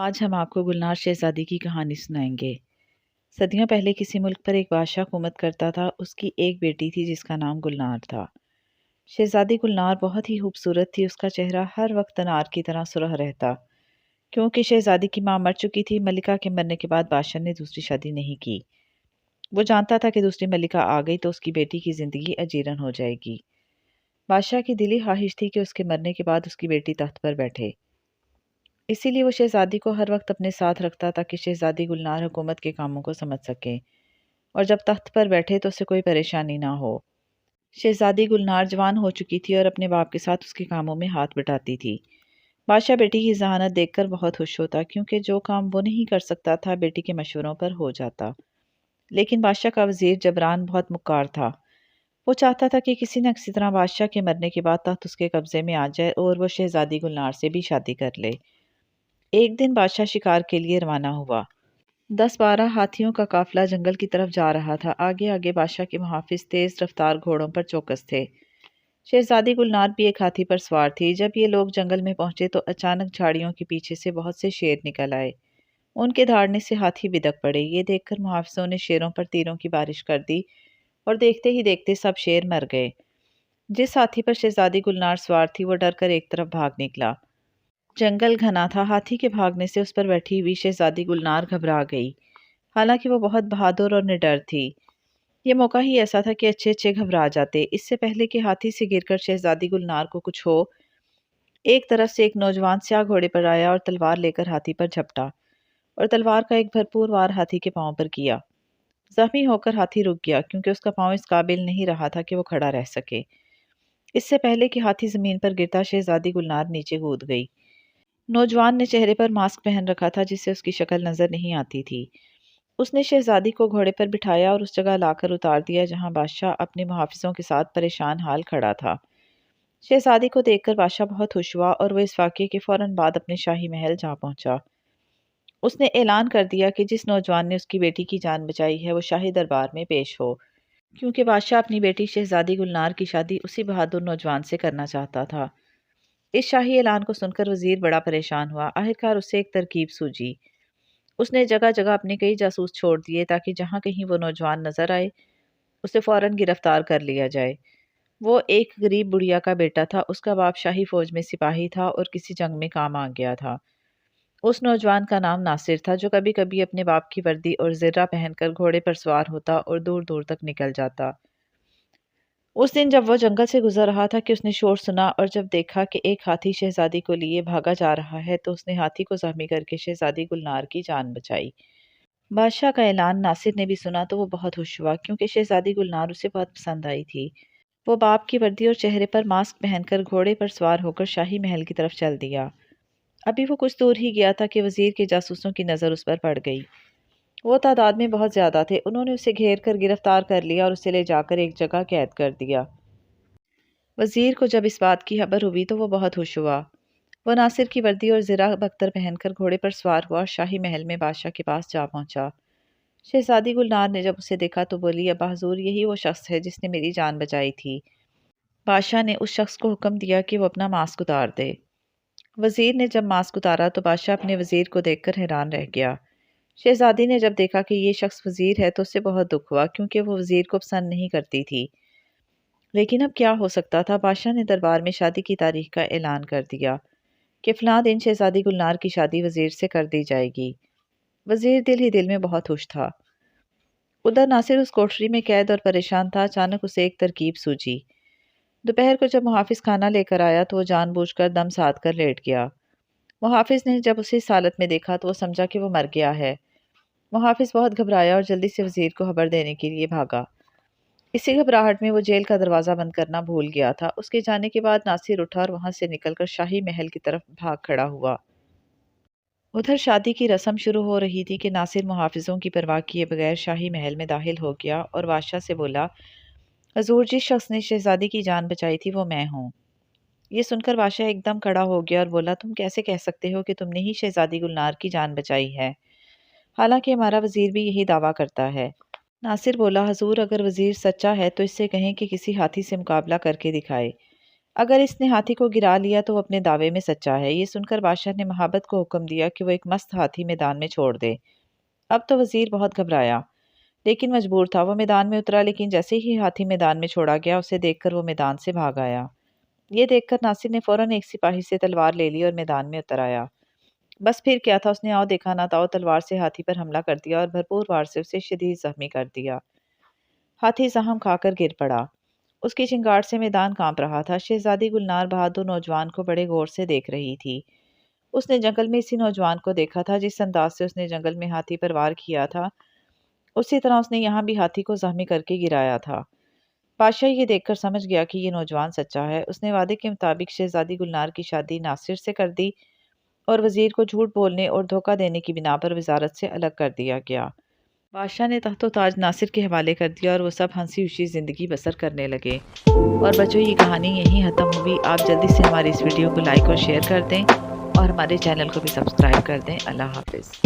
آج ہم آپ کو گلنار شہزادی کی کہانی سنائیں گے۔ صدیوں پہلے کسی ملک پر ایک بادشاہ حکومت کرتا تھا۔ اس کی ایک بیٹی تھی جس کا نام گلنار تھا۔ شہزادی گلنار بہت ہی خوبصورت تھی۔ اس کا چہرہ ہر وقت انار کی طرح سرخ رہتا۔ کیونکہ شہزادی کی ماں مر چکی تھی، ملکہ کے مرنے کے بعد بادشاہ نے دوسری شادی نہیں کی۔ وہ جانتا تھا کہ دوسری ملکہ آ گئی تو اس کی بیٹی کی زندگی اجیرن ہو جائے گی۔ بادشاہ کی دلی خواہش تھی کہ اس کے مرنے کے بعد اس کی بیٹی تخت پر بیٹھے۔ اسی لیے وہ شہزادی کو ہر وقت اپنے ساتھ رکھتا تاکہ شہزادی گلنار حکومت کے کاموں کو سمجھ سکے اور جب تخت پر بیٹھے تو اسے کوئی پریشانی نہ ہو۔ شہزادی گلنار جوان ہو چکی تھی اور اپنے باپ کے ساتھ اس کے کاموں میں ہاتھ بٹاتی تھی۔ بادشاہ بیٹی کی ذہانت دیکھ کر بہت خوش ہوتا کیونکہ جو کام وہ نہیں کر سکتا تھا بیٹی کے مشوروں پر ہو جاتا۔ لیکن بادشاہ کا وزیر جبران بہت مکار تھا۔ وہ چاہتا تھا کہ کسی نہ کسی طرح بادشاہ کے مرنے کے بعد تخت اس کے قبضے میں آ جائے اور وہ شہزادی گلنار سے بھی شادی کر لے۔ ایک دن بادشاہ شکار کے لیے روانہ ہوا۔ 10-12 ہاتھیوں کا قافلہ جنگل کی طرف جا رہا تھا۔ آگے آگے بادشاہ کے محافظ تیز رفتار گھوڑوں پر چوکس تھے۔ شہزادی گلنار بھی ایک ہاتھی پر سوار تھی۔ جب یہ لوگ جنگل میں پہنچے تو اچانک جھاڑیوں کے پیچھے سے بہت سے شیر نکل آئے۔ ان کے دھاڑنے سے ہاتھی بدک پڑے۔ یہ دیکھ کر محافظوں نے شیروں پر تیروں کی بارش کر دی اور دیکھتے ہی دیکھتے سب شیر مر گئے۔ جس ہاتھی پر شہزادی گلنار سوار تھی وہ ڈر کر ایک طرف بھاگ نکلا۔ جنگل گھنا تھا۔ ہاتھی کے بھاگنے سے اس پر بیٹھی ہوئی شہزادی گلنار گھبرا گئی، حالانکہ وہ بہت بہادر اور نڈر تھی۔ یہ موقع ہی ایسا تھا کہ اچھے گھبرا جاتے۔ اس سے پہلے کہ ہاتھی سے گر کر شہزادی گلنار کو کچھ ہو، ایک طرف سے ایک نوجوان سیاہ گھوڑے پر آیا اور تلوار لے کر ہاتھی پر جھپٹا اور تلوار کا ایک بھرپور وار ہاتھی کے پاؤں پر کیا۔ زخمی ہو کر ہاتھی رک گیا کیونکہ اس کا پاؤں اس قابل نہیں رہا تھا کہ وہ کھڑا رہ سکے۔ اس سے پہلے کہ ہاتھی زمین پر گرتا شہزادی گلنار نیچے کود گئی۔ نوجوان نے چہرے پر ماسک پہن رکھا تھا جس سے اس کی شکل نظر نہیں آتی تھی۔ اس نے شہزادی کو گھوڑے پر بٹھایا اور اس جگہ لا کر اتار دیا جہاں بادشاہ اپنے محافظوں کے ساتھ پریشان حال کھڑا تھا۔ شہزادی کو دیکھ کر بادشاہ بہت خوش ہوا اور وہ اس واقعے کے فوراً بعد اپنے شاہی محل جا پہنچا۔ اس نے اعلان کر دیا کہ جس نوجوان نے اس کی بیٹی کی جان بچائی ہے وہ شاہی دربار میں پیش ہو، کیونکہ بادشاہ اپنی بیٹی شہزادی گلنار کی شادی اسی بہادر نوجوان سے کرنا چاہتا تھا۔ اس شاہی اعلان کو سن کر وزیر بڑا پریشان ہوا۔ آخرکار اسے ایک ترکیب سوجھی۔ اس نے جگہ جگہ اپنے کئی جاسوس چھوڑ دیے تاکہ جہاں کہیں وہ نوجوان نظر آئے اسے فوراً گرفتار کر لیا جائے۔ وہ ایک غریب بڑھیا کا بیٹا تھا۔ اس کا باپ شاہی فوج میں سپاہی تھا اور کسی جنگ میں کام آ گیا تھا۔ اس نوجوان کا نام ناصر تھا جو کبھی کبھی اپنے باپ کی وردی اور زرہ پہن کر گھوڑے پر سوار ہوتا اور دور دور تک نکل جاتا۔ اس دن جب وہ جنگل سے گزر رہا تھا کہ اس نے شور سنا اور جب دیکھا کہ ایک ہاتھی شہزادی کو لیے بھاگا جا رہا ہے تو اس نے ہاتھی کو زخمی کر کے شہزادی گلنار کی جان بچائی۔ بادشاہ کا اعلان ناصر نے بھی سنا تو وہ بہت خوش ہوا کیونکہ شہزادی گلنار اسے بہت پسند آئی تھی۔ وہ باپ کی وردی اور چہرے پر ماسک پہن کر گھوڑے پر سوار ہو کر شاہی محل کی طرف چل دیا۔ ابھی وہ کچھ دور ہی گیا تھا کہ وزیر کے جاسوسوں کی نظر اس پر پڑ گئی۔ وہ تعداد میں بہت زیادہ تھے۔ انہوں نے اسے گھیر کر گرفتار کر لیا اور اسے لے جا کر ایک جگہ قید کر دیا۔ وزیر کو جب اس بات کی خبر ہوئی تو وہ بہت خوش ہوا۔ وہ ناصر کی وردی اور زرہ بختر پہن کر گھوڑے پر سوار ہوا اور شاہی محل میں بادشاہ کے پاس جا پہنچا۔ شہزادی گلنار نے جب اسے دیکھا تو بولی، ابا حضور، یہی وہ شخص ہے جس نے میری جان بچائی تھی۔ بادشاہ نے اس شخص کو حکم دیا کہ وہ اپنا ماسک اتار دے۔ وزیر نے جب ماسک اتارا تو بادشاہ اپنے وزیر کو دیکھ کر حیران رہ گیا۔ شہزادی نے جب دیکھا کہ یہ شخص وزیر ہے تو اسے بہت دکھ ہوا کیونکہ وہ وزیر کو پسند نہیں کرتی تھی۔ لیکن اب کیا ہو سکتا تھا؟ بادشاہ نے دربار میں شادی کی تاریخ کا اعلان کر دیا کہ فلاں دن شہزادی گلنار کی شادی وزیر سے کر دی جائے گی۔ وزیر دل ہی دل میں بہت خوش تھا۔ ادھر ناصر اس کوٹری میں قید اور پریشان تھا۔ اچانک اسے ایک ترکیب سوجھی۔ دوپہر کو جب محافظ کھانا لے کر آیا تو وہ جان بوجھ کر دم ساتھ کر لیٹ گیا۔ محافظ نے جب اسے اس حالت میں دیکھا تو وہ سمجھا کہ وہ مر گیا ہے۔ محافظ بہت گھبرایا اور جلدی سے وزیر کو خبر دینے کے لیے بھاگا۔ اسی گھبراہٹ میں وہ جیل کا دروازہ بند کرنا بھول گیا تھا۔ اس کے جانے کے بعد ناصر اٹھا اور وہاں سے نکل کر شاہی محل کی طرف بھاگ کھڑا ہوا۔ ادھر شادی کی رسم شروع ہو رہی تھی کہ ناصر محافظوں کی پرواہ کیے بغیر شاہی محل میں داخل ہو گیا اور بادشاہ سے بولا، حضور، جس شخص نے شہزادی کی جان بچائی تھی وہ میں ہوں۔ یہ سن کر بادشاہ ایک دم کھڑا ہو گیا اور بولا، تم کیسے کہہ سکتے ہو کہ تم نے ہی شہزادی گلنار کی جان بچائی ہے؟ حالانکہ ہمارا وزیر بھی یہی دعویٰ کرتا ہے۔ ناصر بولا، حضور، اگر وزیر سچا ہے تو اس سے کہیں کہ کسی ہاتھی سے مقابلہ کر کے دکھائے۔ اگر اس نے ہاتھی کو گرا لیا تو وہ اپنے دعوے میں سچا ہے۔ یہ سن کر بادشاہ نے مہابت کو حکم دیا کہ وہ ایک مست ہاتھی میدان میں چھوڑ دے۔ اب تو وزیر بہت گھبرایا لیکن مجبور تھا۔ وہ میدان میں اترا لیکن جیسے ہی ہاتھی میدان میں چھوڑا گیا اسے دیکھ کر وہ میدان سے بھاگ آیا۔ یہ دیکھ کر ناصر نے فوراً ایک سپاہی سے تلوار لے لی اور میدان میں اتر آیا۔ بس پھر کیا تھا، اس نے آؤ دیکھا نہ تاؤ تلوار سے ہاتھی پر حملہ کر دیا اور بھرپور وار سے اسے شدید زخمی کر دیا۔ ہاتھی زخم کھا کر گر پڑا۔ اس کی چنگاڑ سے میدان کانپ رہا تھا۔ شہزادی گلنار بہادر نوجوان کو بڑے غور سے دیکھ رہی تھی۔ اس نے جنگل میں اسی نوجوان کو دیکھا تھا، جس انداز سے اس نے جنگل میں ہاتھی پر وار کیا تھا اسی طرح اس نے یہاں بھی ہاتھی کو زخمی کر کے گرایا تھا۔ بادشاہ یہ دیکھ کر سمجھ گیا کہ یہ نوجوان سچا ہے۔ اس نے وعدے کے مطابق شہزادی گلنار کی شادی ناصر سے کر دی اور وزیر کو جھوٹ بولنے اور دھوکہ دینے کی بنا پر وزارت سے الگ کر دیا گیا۔ بادشاہ نے تخت و تاج ناصر کے حوالے کر دیا اور وہ سب ہنسی خوشی زندگی بسر کرنے لگے۔ اور بچوں، یہ کہانی یہیں ختم ہوئی۔ آپ جلدی سے ہماری اس ویڈیو کو لائک اور شیئر کر دیں اور ہمارے چینل کو بھی سبسکرائب کر دیں۔ اللہ حافظ۔